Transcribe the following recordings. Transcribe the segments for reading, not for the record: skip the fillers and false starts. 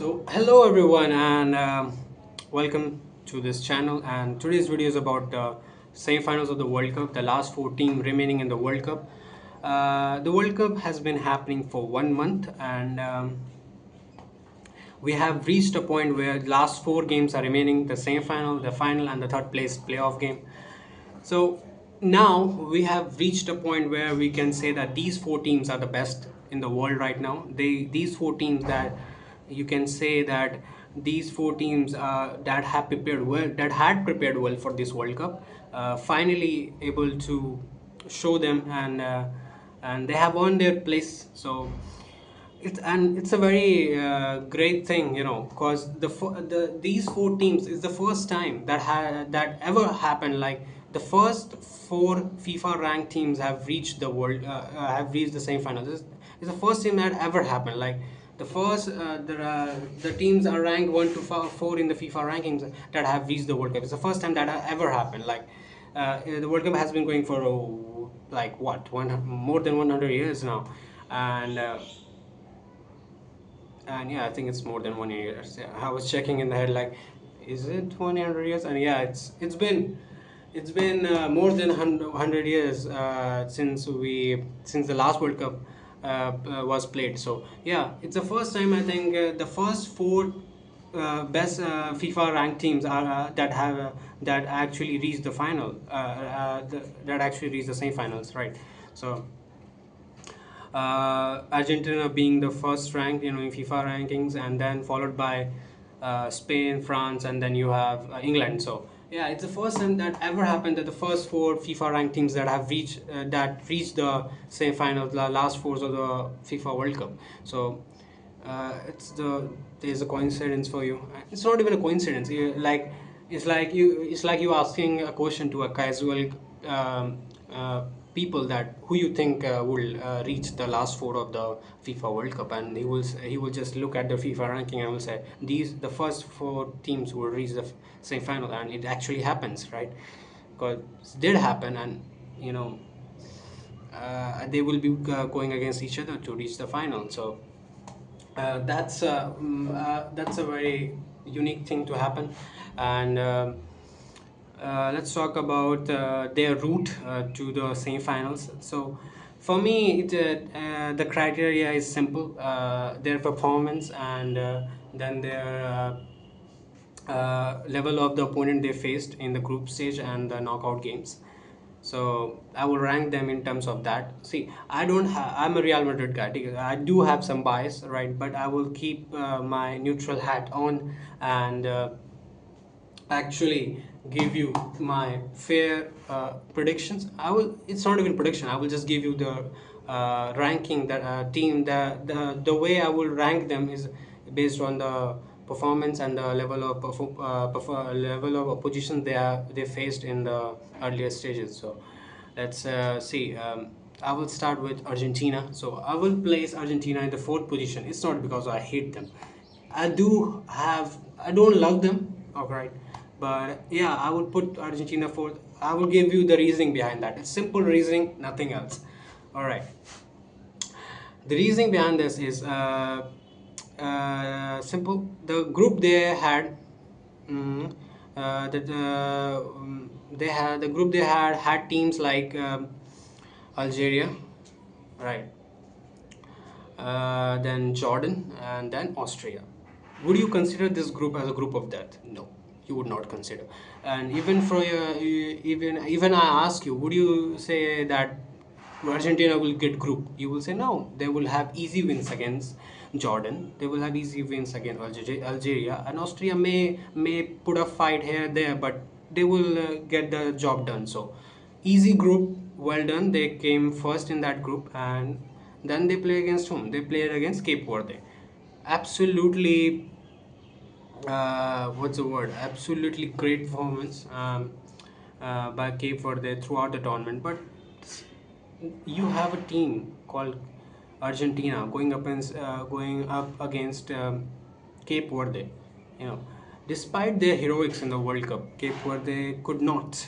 So hello everyone and welcome to this channel, and today's video is about the semi-finals of the World Cup, the last four teams remaining in the World Cup. The World Cup has been happening for 1 month, and we have reached a point where the last four games are remaining: the semi-final, the final, and the third place playoff game. So now we have reached a point where we can say that these four teams are the best in the world right now. These four teams that you can say that these four teams that had prepared well for this World Cup, finally able to show them, and they have earned their place. So it's a very great thing, because these four teams is the first time that ever happened. Like, the first four FIFA ranked teams have reached have reached the semifinals. It's the first time that ever happened. Like, the teams are ranked 1 to 4 in the FIFA rankings that have reached the World Cup. It's the first time that ever happened. Like, the World Cup has been going for like what, more than 100 years now, and. And yeah, I think it's more than 1 year. Yeah, I was checking in the head, like, is it 100 years? And yeah, it's been more than 100 years since the last World Cup was played. So yeah, it's the first time, I think, the first four best FIFA ranked teams are that actually reached the final, that actually reached the semi-finals, right? So Argentina being the first ranked, in FIFA rankings, and then followed by Spain, France, and then you have England. So yeah, it's the first time that ever happened that the first four FIFA ranked teams that reached the semi-finals, the last fours of the FIFA World Cup. So there's a coincidence for you. It's not even a coincidence. It's like you asking a question to a casual people, that who you think will reach the last four of the FIFA World Cup, and he will just look at the FIFA ranking and will say the first four teams will reach the semi-final, and it actually happens, right? Because it did happen, and they will be going against each other to reach the final. So that's a very unique thing to happen, and let's talk about their route to the semi-finals. So for me, the criteria is simple: their performance, and then their level of the opponent they faced in the group stage and the knockout games. So I will rank them in terms of that. See, I'm a Real Madrid guy. I do have some bias, right? But I will keep my neutral hat on, and actually give you my fair predictions. It's not even prediction. I will just give you the ranking that team. The way I will rank them is based on the performance and the level of opposition they faced in the earlier stages. So let's see. I will start with Argentina. So I will place Argentina in the fourth position. It's not because I hate them. I don't love them, alright, but yeah, I would put Argentina fourth. I will give you the reasoning behind that. It's simple reasoning, nothing else. Alright. The reasoning behind this is simple. The group they had, the group they had teams like Algeria, right? Then Jordan, and then Austria. Would you consider this group as a group of death? No, you would not consider. And even for your, even I ask you, would you say that Argentina will get group? You will say no. They will have easy wins against Jordan. They will have easy wins against Algeria, and Austria may put a fight here there, but they will get the job done. So easy group, well done. They came first in that group, and then they play against whom? They played against Cape Verde. Absolutely, what's the word? Absolutely great performance by Cape Verde throughout the tournament. But you have a team called Argentina going up against Cape Verde. You know, despite their heroics in the World Cup, Cape Verde could not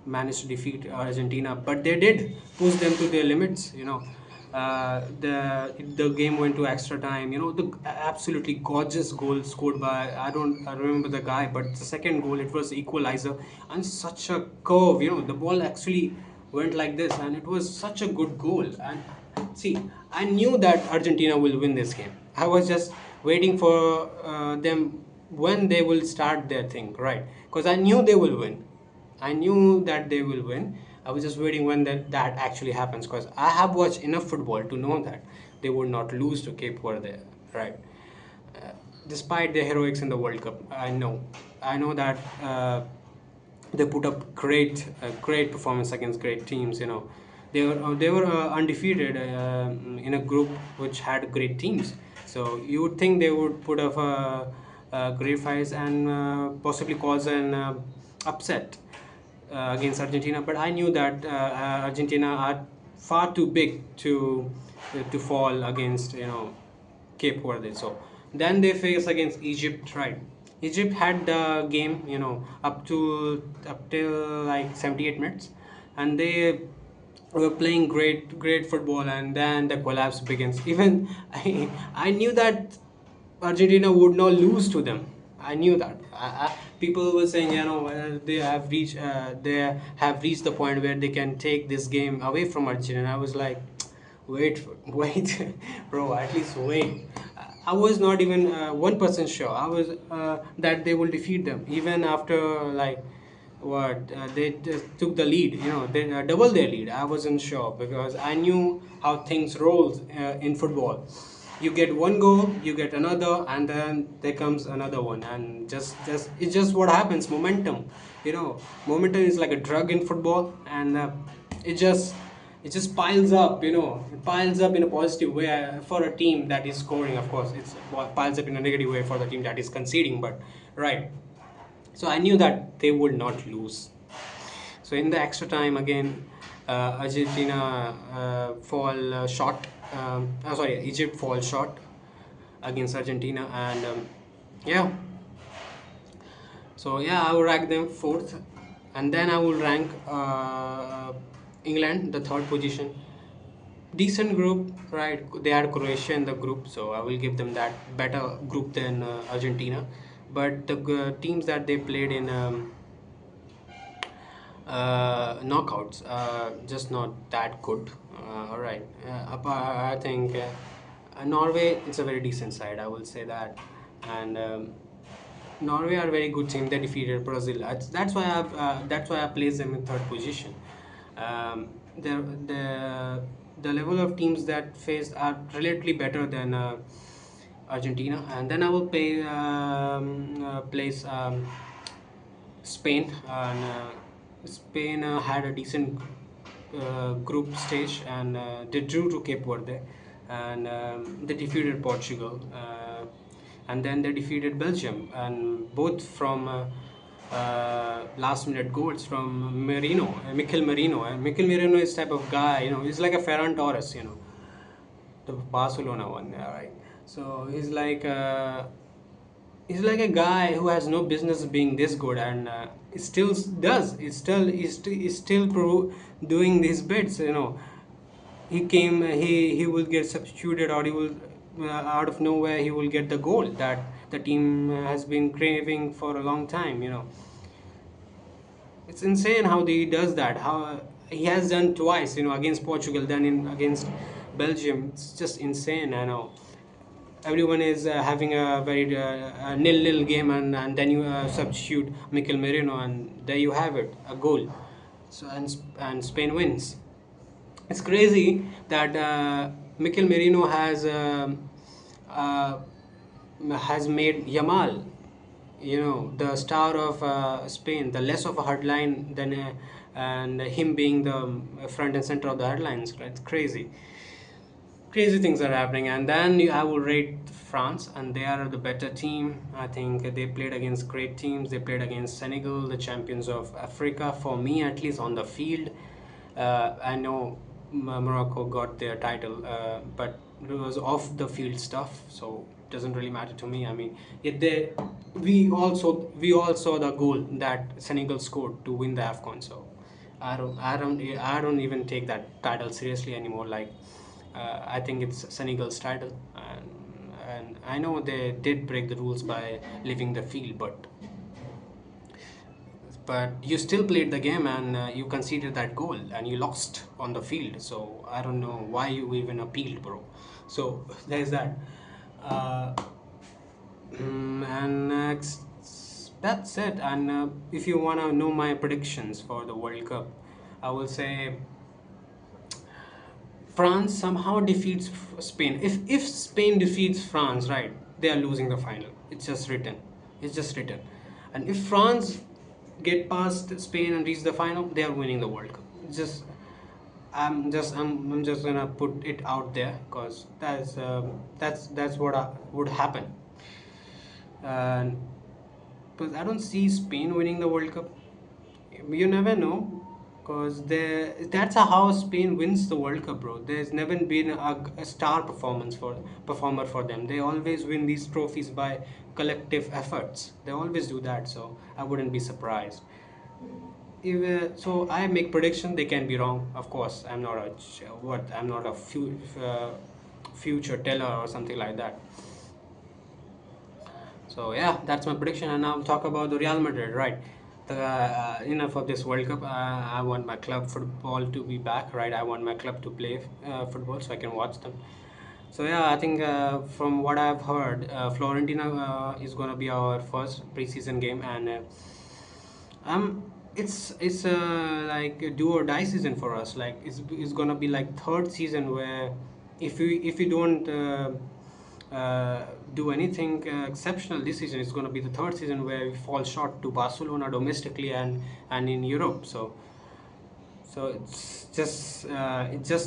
manage to defeat Argentina, but they did push them to their limits. The game went to extra time. You know, the absolutely gorgeous goal scored by, I remember the guy, but the second goal, it was equalizer, and such a curve. You know, the ball actually went like this, and it was such a good goal. And see, I knew that Argentina will win this game. I was just waiting for them when they will start their thing, right? Because I knew they will win. I knew that they will win. I was just waiting when that actually happens, because I have watched enough football to know that they would not lose to Cape Verde, right? Despite their heroics in the World Cup, I know that they put up great performance against great teams. You know, they were undefeated in a group which had great teams. So you would think they would put up great fights and possibly cause an upset against Argentina. But I knew that Argentina are far too big to fall against, you know, Cape Verde. So then they face against Egypt, right? Egypt had the game, you know, up till like 78 minutes, and they were playing great football, and then the collapse begins. Even I knew that Argentina would not lose to them. I knew that. People were saying, you know, they have reached the point where they can take this game away from Argentina. I was like, wait, bro, at least wait. I was not even 1% sure. I was that they will defeat them, even after like what they just took the lead. You know, they doubled their lead. I wasn't sure, because I knew how things roll in football. You get one goal, you get another, and then there comes another one, and just it's just what happens. Momentum, you know, momentum is like a drug in football, and it just it just piles up. You know, it piles up in a positive way for a team that is scoring. Of course, it's piles up in a negative way for the team that is conceding. But right, so I knew that they would not lose. So in the extra time again, Argentina fall short. Sorry, Egypt fall short against Argentina, and yeah. So yeah, I will rank them fourth, and then I will rank England the third position. Decent group, right? They had Croatia in the group, so I will give them that better group than Argentina. But the teams that they played in knockouts, just not that good. All right, I think Norway, it's a very decent side, I will say that, and Norway are a very good team. They defeated Brazil. That's why I placed them in third position. The level of teams that faced are relatively better than Argentina, and then I will place Spain, and Spain had a decent group stage, and they drew to Cape Verde, and they defeated Portugal, and then they defeated Belgium, and both from last minute goals from Mikel Merino. And Mikel Merino is type of guy, you know, he's like a Ferran Torres, you know, the Barcelona one, yeah, right? So he's like a guy who has no business being this good, and he still does. He's still doing these bits. You know, he will get substituted, or he will out of nowhere he will get the goal that the team has been craving for a long time. You know, it's insane how he does that. How he has done twice. You know, against Portugal, then against Belgium. It's just insane. I know everyone is having a very nil-nil game, and then you substitute Mikel Merino, and there you have it, a goal. So and Spain wins. It's crazy that Mikel Merino has made Yamal, you know, the star of Spain, the less of a headline than and him being the front and center of the headlines. Right? It's crazy things are happening. And then I will rate France, and they are the better team. I think they played against great teams. They played against Senegal, the champions of Africa, for me at least on the field. I know Morocco got their title, but it was off the field stuff, so it doesn't really matter to me. I mean, we all saw the goal that Senegal scored to win the AFCON. So I don't even take that title seriously anymore. Like, I think it's Senegal's title, and I know they did break the rules by leaving the field, but you still played the game, and you conceded that goal and you lost on the field. So I don't know why you even appealed, bro. So there's that. Uh, and next, that's it. And if you want to know my predictions for the World Cup, I will say France somehow defeats Spain. If Spain defeats France, right, they are losing the final. It's just written. It's just written. And if France get past Spain and reach the final, they are winning the World Cup. It's just I'm just gonna put it out there because that's what would happen. And but I don't see Spain winning the World Cup. You never know, because that's how Spain wins the World Cup, bro. There's never been a star performer for them. They always win these trophies by collective efforts. They always do that, so I wouldn't be surprised. So I make prediction. They can be wrong, of course. I'm not a I'm not a future teller or something like that. So yeah, that's my prediction, and now I'll talk about the Real Madrid. Right, enough of this World Cup. I want my club football to be back. Right, I want my club to play football so I can watch them. So yeah, I think from what I've heard, Florentina is gonna be our first preseason game, and it's like a do or die season for us. Like it's gonna be like third season where if we don't do anything exceptional this season, it's gonna be the third season where we fall short to Barcelona domestically and in Europe. So it's just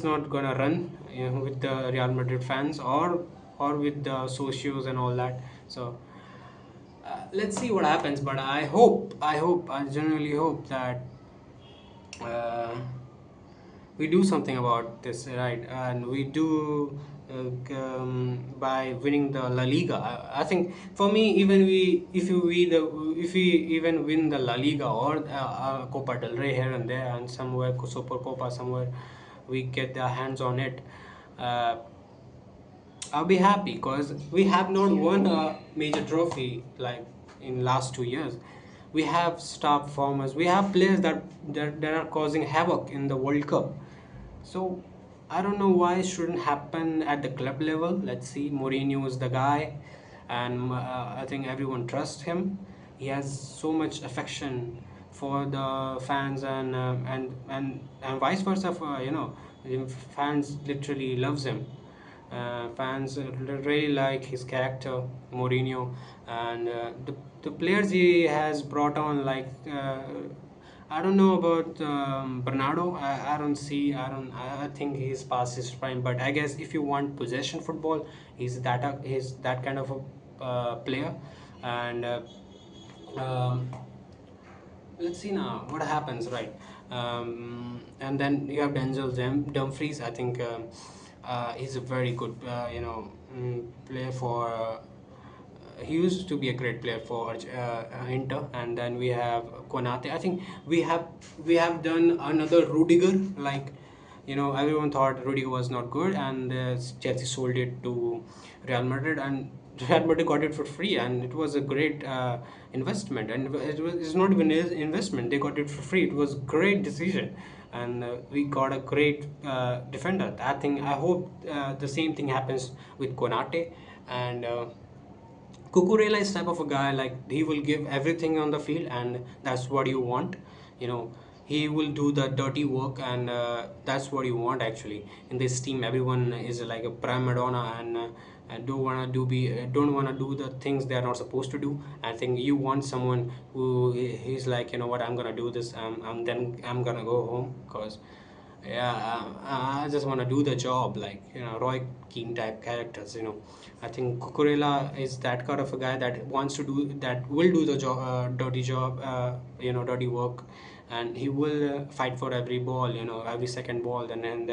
not gonna run, with the Real Madrid fans or with the socios and all that. So let's see what happens, but I genuinely hope that uh, we do something about this, right? And we do by winning the La Liga. I think for me, even if we even win the La Liga or Copa del Rey here and there, and somewhere Super Copa somewhere we get our hands on it. Uh, I'll be happy because we have not won a major trophy like in last 2 years. We have star performers. We have players that are causing havoc in the World Cup. So I don't know why it shouldn't happen at the club level. Let's see. Mourinho is the guy, and I think everyone trusts him. He has so much affection for the fans, and vice versa. Fans literally loves him. Fans really like his character, Mourinho, and the players he has brought on. Like I don't know about Bernardo. I don't see. I think he's past his prime. But I guess if you want possession football, he's that kind of a player. And um, let's see now what happens, right? And then you have Denzel Dumfries. I think he's a very good player for he used to be a great player for Inter. And then we have Konaté. I think we have done another Rudiger. Like, everyone thought Rudiger was not good, and Chelsea sold it to Real Madrid, and Real Madrid got it for free, and it was a great investment. And it's not even an investment; they got it for free. It was a great decision, and we got a great defender. I hope the same thing happens with Konate. And Cucurella is type of a guy, like he will give everything on the field, and that's what you want. You know, he will do the dirty work, and that's what you want actually. In this team, everyone is like a prima donna, and don't wanna do the things they are not supposed to do. I think you want someone who is like, what, I'm gonna do this. Then I'm gonna go home, because yeah, I just want to do the job, like, Roy Keane type characters. I think Cucurella is that kind of a guy that will do the job, dirty job, dirty work, and he will fight for every ball, every second ball. And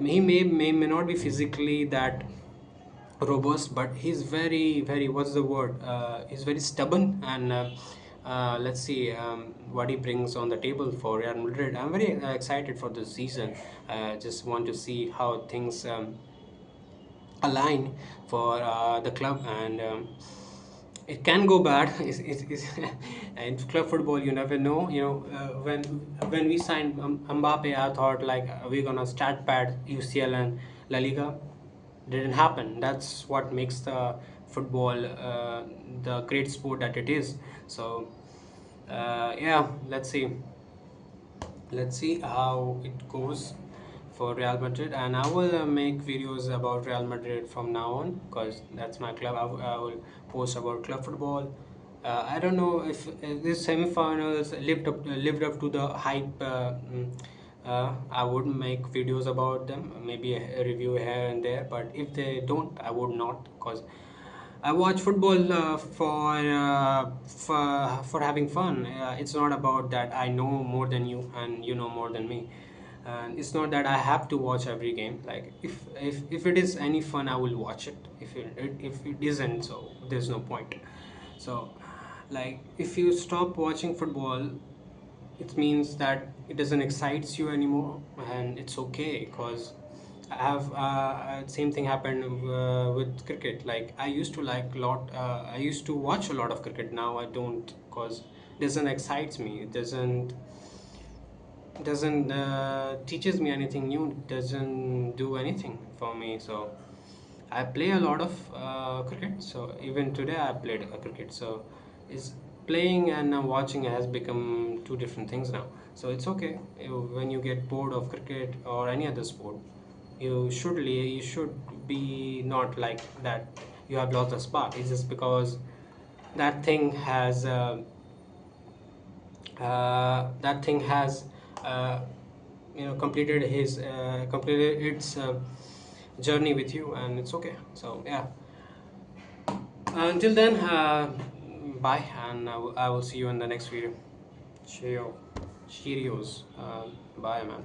he may not be physically that robust, but he's very, very, what's the word, he's very stubborn, and Let's see what he brings on the table for Real Madrid. I'm very excited for this season. Just want to see how things align for the club, and it can go bad. In club football, you never know. When we signed Mbappe, I thought like we're gonna stat pad UCL and La Liga. Didn't happen. That's what makes the football the great sport that it is. So yeah, let's see how it goes for Real Madrid, and I will make videos about Real Madrid from now on because that's my club. I will post about club football. I don't know if these semi-finals lived up to the hype. I would make videos about them, maybe a review here and there. But if they don't, I would not, because I watch football for having fun. It's not about that I know more than you and you know more than me, and it's not that I have to watch every game. Like if it is any fun, I will watch it. If it isn't, so there's no point. So, like if you stop watching football, it means that it doesn't excites you anymore, and it's okay, because I have same thing happened with cricket. Like I used to like a lot. I used to watch a lot of cricket. Now I don't, because it doesn't excites me. It doesn't teaches me anything new. It doesn't do anything for me. So I play a lot of cricket. So even today I played cricket. So is playing and watching has become two different things now. So it's okay. When you get bored of cricket or any other sport, you should be not like that. You have lost the spark. It's just because that thing has uh, completed its journey with you, and it's okay. So yeah, until then, bye, and I will see you in the next video. Cheerio. Cheerios. Bye, man.